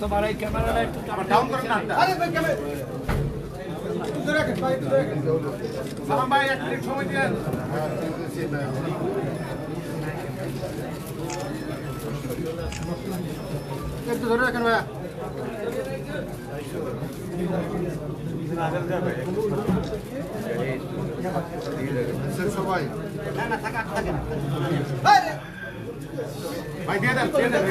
তোমার এই ক্যামেরাটা একটু ডাউন করেন না। আরে ভাই ক্যামেরা দূরে রাখেন ভাই, দূরে রাখেন। সালাম ভাই, এক মিনিট সময় দিন। একটু ধরে রাখেন ভাইয়া। সবাই না না থাকা থাকেন ভাই, দিয়ে দেন, দিয়ে দেন।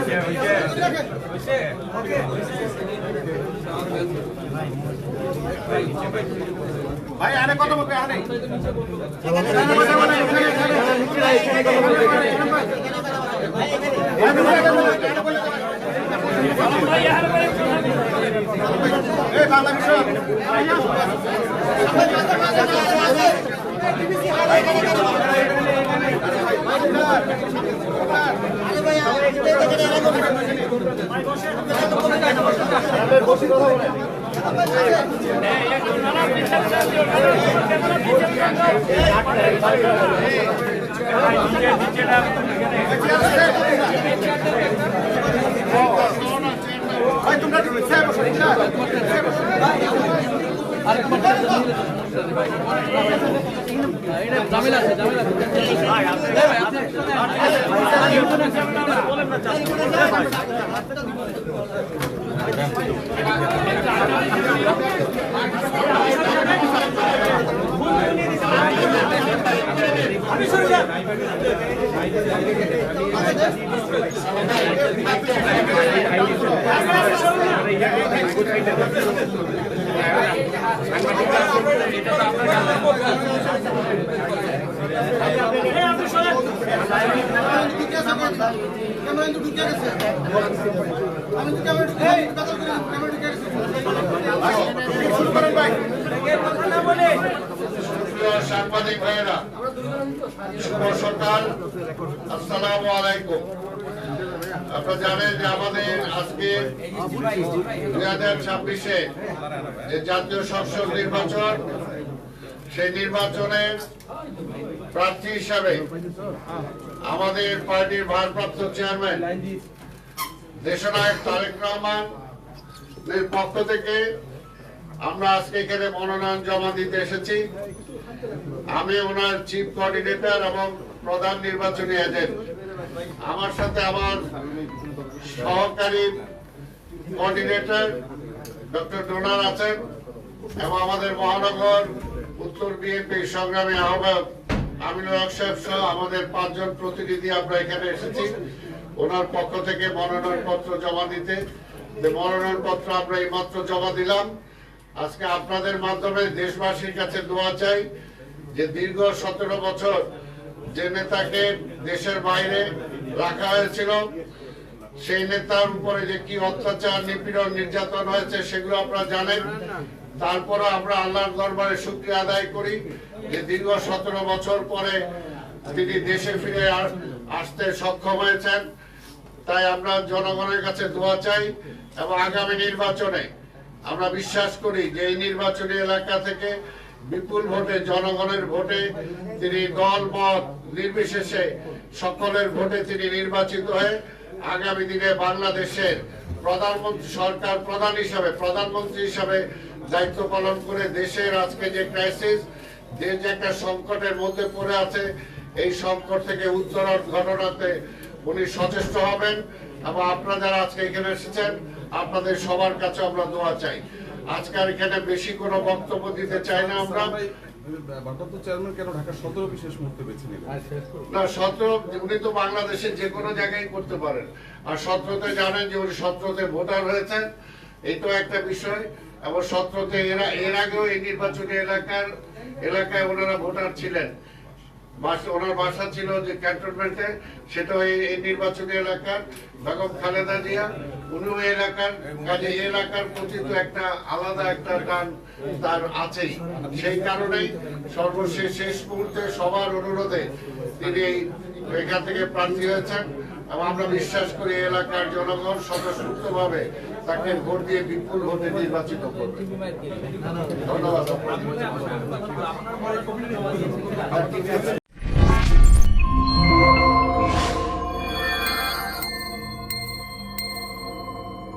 ভাই আরে কত বলবে? আরে এই বাংলা বিষয় ভাই তোমরা জামিলা আছে, জামিলা সাংবাদিক ভাইয়েরা, শুভ সকাল, আসসালামু আলাইকুম। আপনারা জানেন যে আমাদের আজকে 2026-এ যে জাতীয় সংসদ নির্বাচন, সেই নির্বাচনের প্রার্থী হিসাবে আমাদের পার্টির ভারপ্রাপ্ত চেয়ারম্যান দেশনায়ক তারেক রহমানের পক্ষ থেকে আমরা আজকে এখানে মনোনয়ন জমা দিতে এসেছি। আমি ওনার চিফ কোঅর্ডিনেটর এবং প্রধান নির্বাচনী এজেন্ট, আমার সাথে আমার সহকারী কোঅর্ডিনেটর ডক্টর ডোনার আছেন এবং আমাদের মহানগর উত্তর বিএনপি সংগ্রামী আহ্বায়ক আমিনুল হক সাহেব সহ আমাদের 5 জন প্রতিনিধি আমরা এখানে এসেছি ওনার পক্ষ থেকে মনোনয়ন পত্র জমা দিতে। মনোনয়ন পত্র আমরা এই মাত্র জমা দিলাম। আজকে আপনাদের মাধ্যমে দেশবাসীর কাছে দোয়া চাই যে দীর্ঘ 17 বছর যে নেতাকে দেশের বাইরে রাখা হয়েছিল, সেই নেতার উপরে যে কি অত্যাচার, নিপীড়ন, নির্যাতন হয়েছে সেগুলো আপনারা জানেন। তারপরে আমরা আল্লাহর দরবারে শুকরিয়া আদায় করি যে দীর্ঘ 17 বছর পরে তিনি দেশে ফিরে আসতে সক্ষম হয়েছেন। তাই আমরা জনগণের কাছে দোয়া চাই এবং আগামী নির্বাচনে আমরা বিশ্বাস করি যে এই নির্বাচনী এলাকা থেকে বিপুল ভোটে, জনগণের ভোটে তিনি দল মত নির্বিশেষে সকলের ভোটে তিনি নির্বাচিত হয়ে আগামী দিনে বাংলাদেশের প্রধানমন্ত্রী, সরকার প্রধান হিসাবে, প্রধানমন্ত্রী হিসাবে দায়িত্ব পালন করে দেশের আজকে যে ক্রাইসিস, দেশ যে একটা সংকটের মধ্যে পড়ে আছে, এই সংকট থেকে উত্তরণ ঘটনাতে উনি সচেষ্ট হবেন। এবং আপনারা যারা আজকে এখানে এসেছেন আপনাদের সবার কাছে আমরা দোয়া চাই। আজকের এখানে বেশি কোনো বক্তব্য দিতে চাই না আমরা। উনি তো বাংলাদেশের যে কোনো জায়গায় করতে পারেন। আর 17-তে জানেন যে উনি 17-তে ভোটার হয়েছেন, এই তো একটা বিষয়। এবং 17-তে এর আগেও এই নির্বাচনী এলাকায় ওনারা ভোটার ছিলেন। ওনার বাসা ছিল যে ক্যান্টনমেন্টে, সেটাও এই নির্বাচনী এলাকার বেগম খালেদা জিয়া, উনিও এলাকার, কাজে এলাকার প্রতি তো একটা আলাদা একটা টান তার আছেই। সেই কারণেই সর্বশেষ শেষ মুহূর্তে সবার অনুরোধে তিনি এখান থেকে প্রার্থী হয়েছেন এবং আমরা বিশ্বাস করি এলাকার জনগণ স্বতঃস্ফূর্তভাবে তাকে ভোট দিয়ে বিপুল ভোটে নির্বাচিত করবে। ধন্যবাদ।